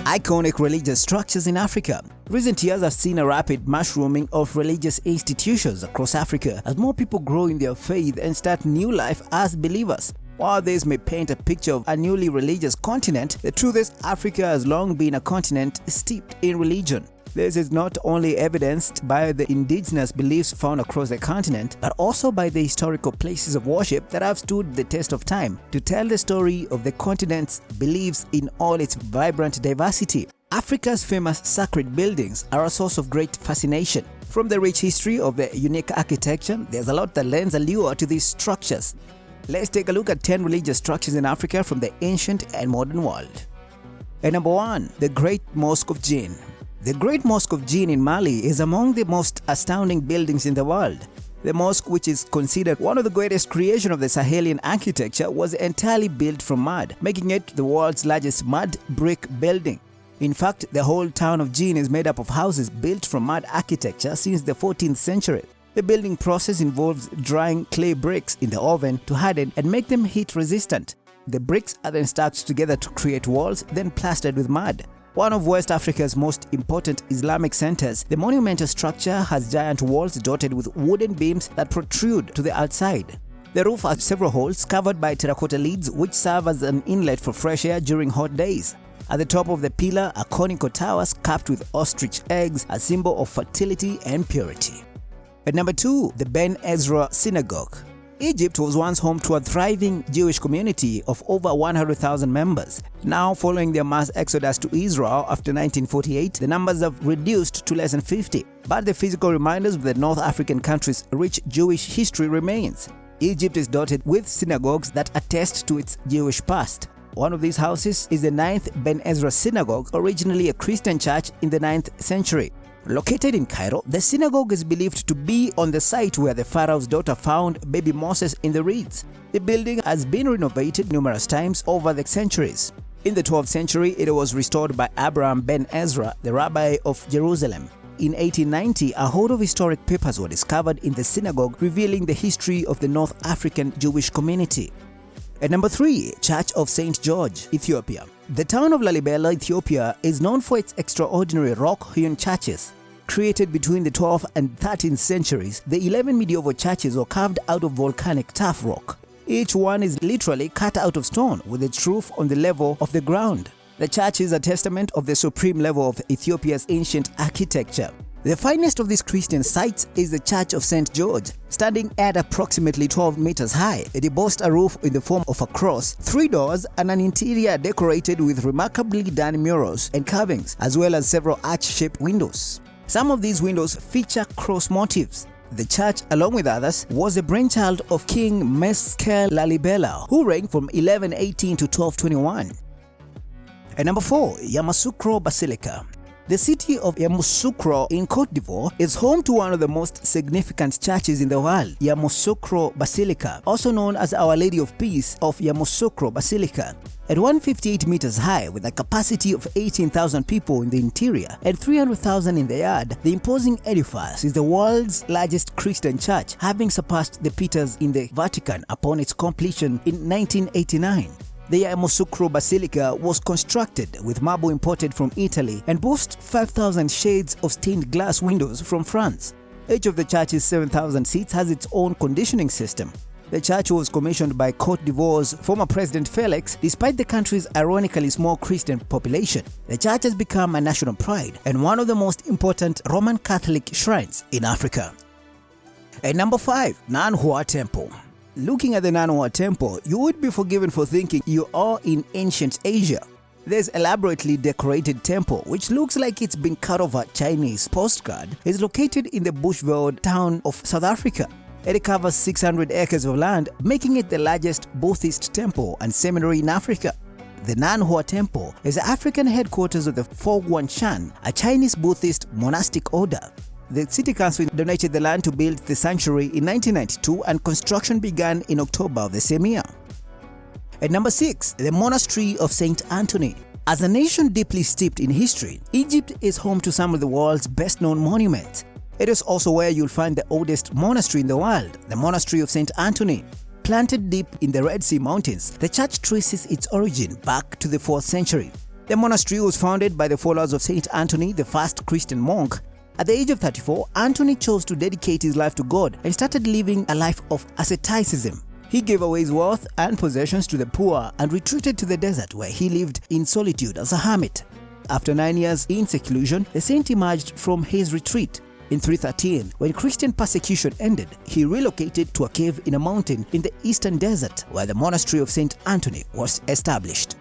Iconic religious structures in Africa. Recent years have seen a rapid mushrooming of religious institutions across Africa as more people grow in their faith and start new life as believers. While this may paint a picture of a newly religious continent, the truth is Africa has long been a continent steeped in religion. This is not only evidenced by the indigenous beliefs found across the continent, but also by the historical places of worship that have stood the test of time to tell the story of the continent's beliefs in all its vibrant diversity. Africa's famous sacred buildings are a source of great fascination. From the rich history of the unique architecture, there's a lot that lends allure to these structures. Let's take a look at 10 religious structures in Africa from the ancient and modern world. At number 1, the Great Mosque of Djinn. The Great Mosque of Djinn in Mali is among the most astounding buildings in the world. The mosque, which is considered one of the greatest creations of the Sahelian architecture, was entirely built from mud, making it the world's largest mud brick building. In fact, the whole town of Djinn is made up of houses built from mud architecture since the 14th century. The building process involves drying clay bricks in the oven to harden and make them heat resistant. The bricks are then stacked together to create walls, then plastered with mud. One of West Africa's most important Islamic centers, the monumental structure has giant walls dotted with wooden beams that protrude to the outside. The roof has several holes covered by terracotta lids which serve as an inlet for fresh air during hot days. At the top of the pillar are conical towers capped with ostrich eggs, a symbol of fertility and purity. At number 2, the Ben Ezra Synagogue. Egypt was once home to a thriving Jewish community of over 100,000 members. Now, following their mass exodus to Israel after 1948, the numbers have reduced to less than 50. But the physical reminders of the North African country's rich Jewish history remains. Egypt is dotted with synagogues that attest to its Jewish past. One of these houses is the 9th Ben Ezra Synagogue, originally a Christian church in the 9th century. Located in Cairo, the synagogue is believed to be on the site where the pharaoh's daughter found baby Moses in the reeds. The building has been renovated numerous times over the centuries. In the 12th century, it was restored by Abraham ben Ezra, the rabbi of Jerusalem. In 1890, a hoard of historic papers were discovered in the synagogue revealing the history of the North African Jewish community. At number 3, Church of St. George, Ethiopia. The town of Lalibela, Ethiopia is known for its extraordinary rock-hewn churches. Created between the 12th and 13th centuries, the 11 medieval churches were carved out of volcanic tuff rock. Each one is literally cut out of stone with its roof on the level of the ground. The church is a testament of the supreme level of Ethiopia's ancient architecture. The finest of these Christian sites is the Church of St. George. Standing at approximately 12 meters high, it boasts a roof in the form of a cross, 3 doors, and an interior decorated with remarkably done murals and carvings, as well as several arch-shaped windows. Some of these windows feature cross motifs. The church, along with others, was a brainchild of King Meskel Lalibela, who reigned from 1118 to 1221. At number 4, Yamoussoukro Basilica. The city of Yamoussoukro in Côte d'Ivoire is home to one of the most significant churches in the world, Yamoussoukro Basilica, also known as Our Lady of Peace of Yamoussoukro Basilica. At 158 meters high, with a capacity of 18,000 people in the interior and 300,000 in the yard, the imposing edifice is the world's largest Christian church, having surpassed the Peters in the Vatican upon its completion in 1989. The Yamoussoukro Basilica was constructed with marble imported from Italy and boasts 5,000 shades of stained glass windows from France. Each of the church's 7,000 seats has its own conditioning system. The church was commissioned by Côte d'Ivoire's former President Felix, despite the country's ironically small Christian population. The church has become a national pride and one of the most important Roman Catholic shrines in Africa. At number 5, Nanhua Temple. Looking at the Nanhua Temple, you would be forgiven for thinking you are in ancient Asia. This elaborately decorated temple, which looks like it's been cut off a Chinese postcard, is located in the Bushveld town of South Africa. It covers 600 acres of land, making it the largest Buddhist temple and seminary in Africa. The Nanhua Temple is the African headquarters of the Fogwanshan, a Chinese Buddhist monastic order. The city council donated the land to build the sanctuary in 1992 and construction began in October of the same year. At number 6, the Monastery of St. Anthony. As a nation deeply steeped in history, Egypt is home to some of the world's best-known monuments. It is also where you'll find the oldest monastery in the world, the Monastery of St. Anthony. Planted deep in the Red Sea Mountains, the church traces its origin back to the 4th century. The monastery was founded by the followers of Saint Anthony, the first Christian monk. At the age of 34, Anthony chose to dedicate his life to God and started living a life of asceticism. He gave away his wealth and possessions to the poor and retreated to the desert where he lived in solitude as a hermit. After 9 years in seclusion, the saint emerged from his retreat. In 313, when Christian persecution ended, he relocated to a cave in a mountain in the eastern desert where the monastery of Saint Anthony was established.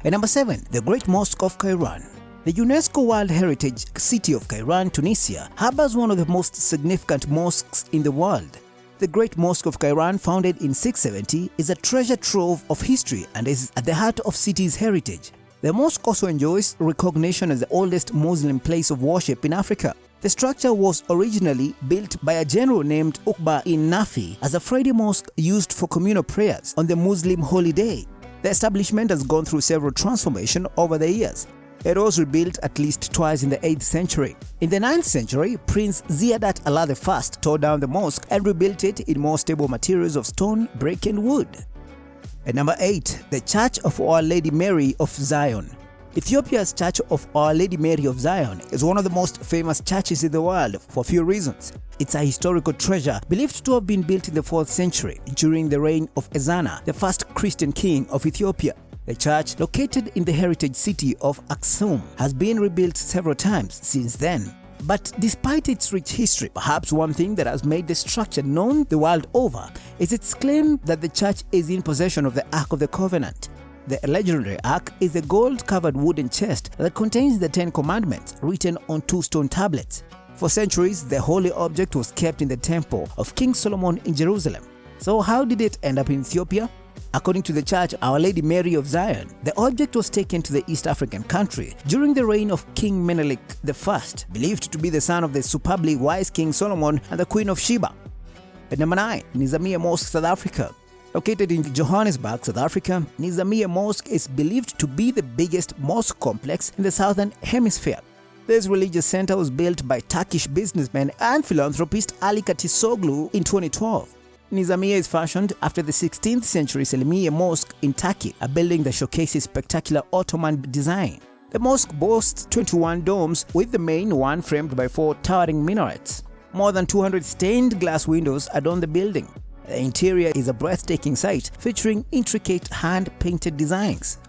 And number 7, the Great Mosque of Kairouan. The UNESCO World Heritage City of Kairouan, Tunisia, harbors one of the most significant mosques in the world. The Great Mosque of Kairouan, founded in 670, is a treasure trove of history and is at the heart of city's heritage. The mosque also enjoys recognition as the oldest Muslim place of worship in Africa. The structure was originally built by a general named Uqba in Nafi as a Friday mosque used for communal prayers on the Muslim holy day. The establishment has gone through several transformations over the years. It was rebuilt at least twice in the 8th century. In the 9th century, Prince Ziyadat Allah I tore down the mosque and rebuilt it in more stable materials of stone, brick and wood. At number 8, the Church of Our Lady Mary of Zion. Ethiopia's Church of Our Lady Mary of Zion is one of the most famous churches in the world for a few reasons. It's a historical treasure believed to have been built in the 4th century during the reign of Ezana, the first Christian king of Ethiopia. The church, located in the heritage city of Aksum, has been rebuilt several times since then. But despite its rich history, perhaps one thing that has made the structure known the world over is its claim that the church is in possession of the Ark of the Covenant. The legendary Ark is a gold-covered wooden chest that contains the 10 Commandments written on 2 stone tablets. For centuries, the holy object was kept in the temple of King Solomon in Jerusalem. So how did it end up in Ethiopia? According to the Church Our Lady Mary of Zion, the object was taken to the East African country during the reign of King Menelik I, believed to be the son of the superbly wise King Solomon and the Queen of Sheba. At number 9, Nizamiya Mosque, South Africa. Located in Johannesburg, South Africa, Nizamiya Mosque is believed to be the biggest mosque complex in the Southern Hemisphere. This religious center was built by Turkish businessman and philanthropist Ali Katisoglu in 2012. Nizamiya is fashioned after the 16th century Selimiye Mosque in Turkey, a building that showcases spectacular Ottoman design. The mosque boasts 21 domes, with the main one framed by 4 towering minarets. More than 200 stained glass windows adorn the building. The interior is a breathtaking sight, featuring intricate hand-painted designs.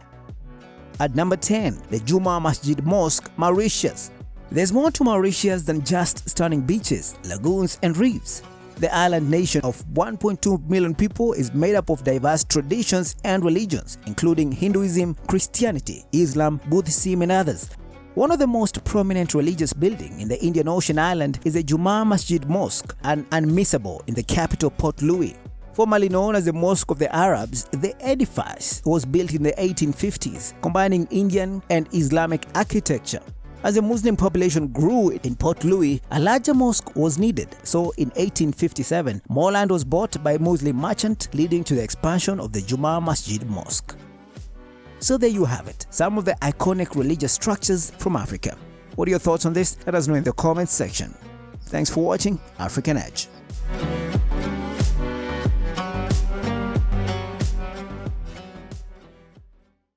At number 10, the Juma Masjid Mosque, Mauritius. There's more to Mauritius than just stunning beaches, lagoons and reefs. The island nation of 1.2 million people is made up of diverse traditions and religions, including Hinduism, Christianity, Islam, Buddhism and others. One of the most prominent religious buildings in the Indian Ocean island is the Juma Masjid Mosque, an unmissable in the capital Port Louis. Formerly known as the Mosque of the Arabs, the edifice was built in the 1850s, combining Indian and Islamic architecture. As the Muslim population grew in Port Louis, a larger mosque was needed, so in 1857, more land was bought by a Muslim merchant, leading to the expansion of the Juma Masjid Mosque. So there you have it, some of the iconic religious structures from Africa. What are your thoughts on this? Let us know in the comments section. Thanks for watching African Edge.